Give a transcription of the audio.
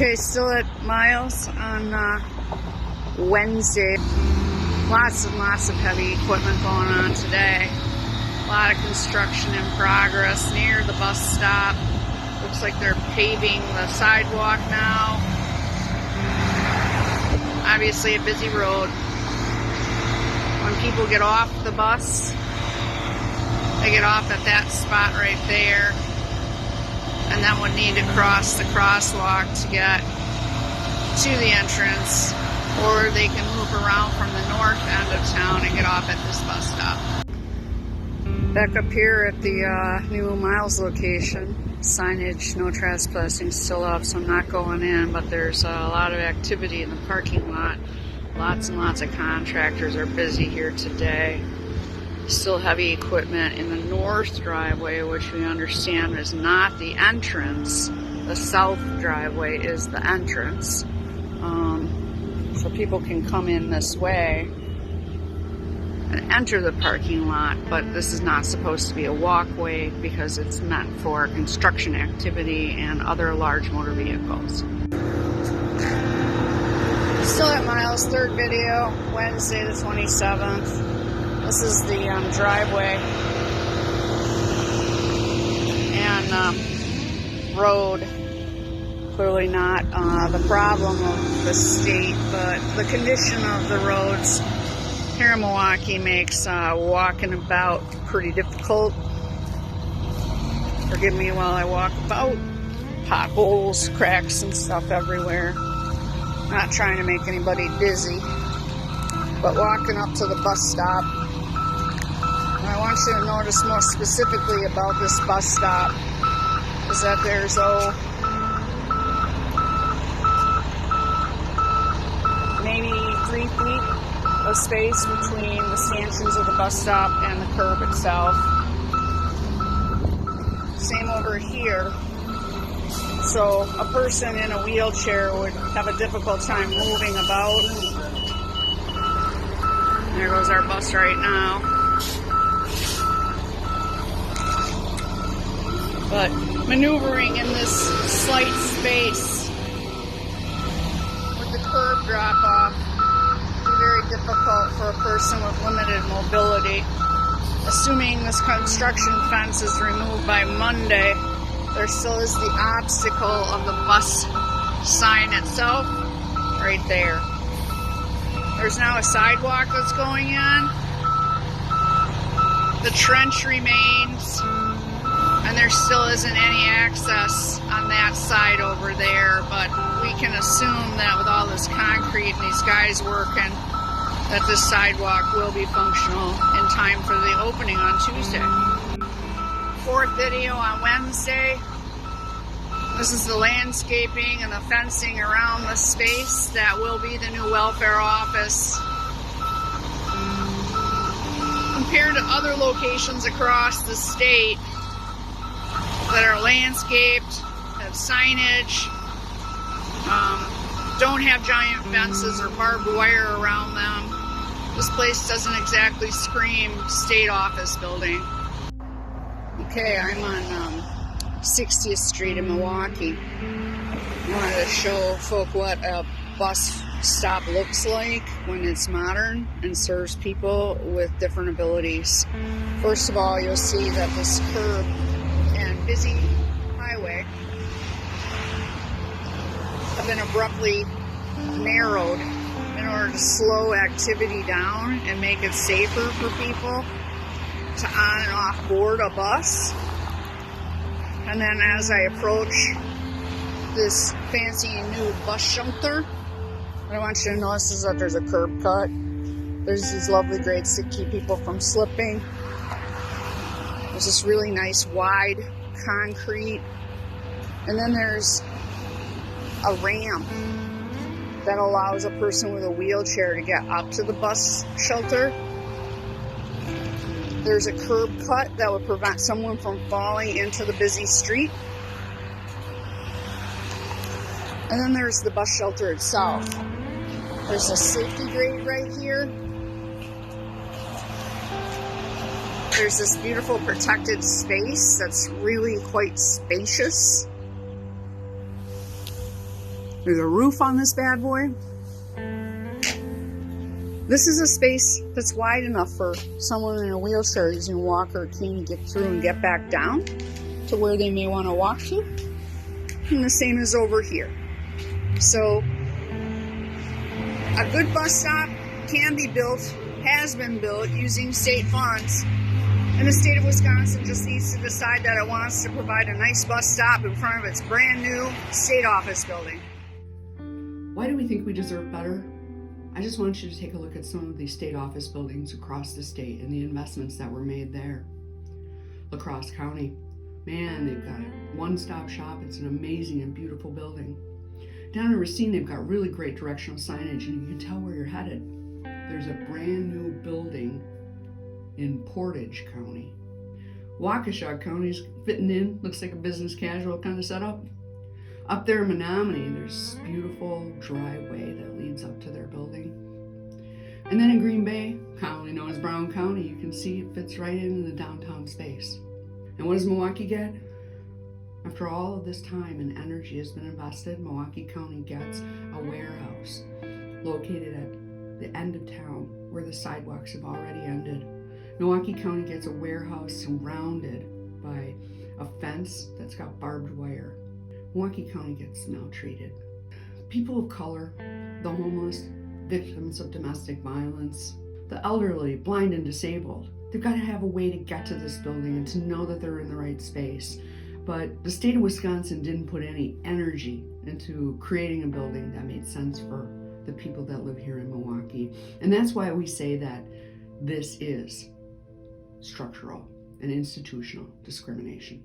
Okay, still at MilES on Wednesday. Lots and lots of heavy equipment going on today. A lot of construction in progress near the bus stop. Looks like they're paving the sidewalk now. Obviously a busy road. When people get off the bus, they get off at that spot right there, and then would need to cross the crosswalk to get to the entrance, or they can move around from the north end of town and get off at this bus stop. Back up here at the new MilES location, signage, no trespassing, still up, so I'm not going in, but there's a lot of activity in the parking lot. Lots and lots of contractors are busy here today. Still heavy equipment in the north driveway, which we understand is not the entrance. The south driveway is the entrance. So people can come in this way and enter the parking lot, but this is not supposed to be a walkway because it's meant for construction activity and other large motor vehicles. Still at MilES, third video, Wednesday the 27th. This is the driveway and road. Clearly not the problem of the state, but the condition of the roads here in Milwaukee makes walking about pretty difficult. Forgive me while I walk about. Potholes, cracks, and stuff everywhere. Not trying to make anybody dizzy, but walking up to the bus stop. And I want you to notice more specifically about this bus stop is that there's maybe 3 feet of space between the stanchions of the bus stop and the curb itself. Same over here. So a person in a wheelchair would have a difficult time moving about. There goes our bus right now. But maneuvering in this slight space with the curb drop off would be very difficult for a person with limited mobility. Assuming this construction fence is removed by Monday, there still is the obstacle of the bus sign itself right there. There's now a sidewalk that's going in. The trench remains, and there still isn't any access on that side over there, but we can assume that with all this concrete and these guys working, that this sidewalk will be functional in time for the opening on Tuesday. Fourth video on Wednesday. This is the landscaping and the fencing around the space that will be the new welfare office. Compared to other locations across the state that are landscaped, have signage, don't have giant fences or barbed wire around them, this place doesn't exactly scream state office building. Okay, I'm on 60th Street in Milwaukee. I wanted to show folk what a bus stop looks like when it's modern and serves people with different abilities. First of all, you'll see that this curb and busy highway have been abruptly narrowed in order to slow activity down and make it safer for people to on and off board a bus. And then as I approach this fancy new bus shelter, what I want you to notice is that there's a curb cut. There's these lovely grates to keep people from slipping. There's this really nice wide concrete. And then there's a ramp that allows a person with a wheelchair to get up to the bus shelter. There's a curb cut that would prevent someone from falling into the busy street. And then there's the bus shelter itself. There's a safety grate right here. There's this beautiful protected space that's really quite spacious. There's a roof on this bad boy. This is a space that's wide enough for someone in a wheelchair using a walker or cane to get through and get back down to where they may want to walk to. And the same is over here. So a good bus stop can be built, has been built using state funds. And the state of Wisconsin just needs to decide that it wants to provide a nice bus stop in front of its brand new state office building. Why do we think we deserve better? I just want you to take a look at some of these state office buildings across the state and the investments that were made there. La Crosse County, man, they've got a one-stop shop. It's an amazing and beautiful building. Down in Racine, they've got really great directional signage and you can tell where you're headed. There's a brand new building in Portage County. Waukesha County's fitting in, looks like a business casual kind of setup. Up there in Menominee, there's a beautiful driveway that leads up to their building. And then in Green Bay, commonly known as Brown County, you can see it fits right in the downtown space. And what does Milwaukee get? After all of this time and energy has been invested, Milwaukee County gets a warehouse located at the end of town where the sidewalks have already ended. Milwaukee County gets a warehouse surrounded by a fence that's got barbed wire. Milwaukee County gets maltreated. People of color, the homeless, victims of domestic violence, the elderly, blind and disabled, they've got to have a way to get to this building and to know that they're in the right space. But the state of Wisconsin didn't put any energy into creating a building that made sense for the people that live here in Milwaukee. And that's why we say that this is structural and institutional discrimination.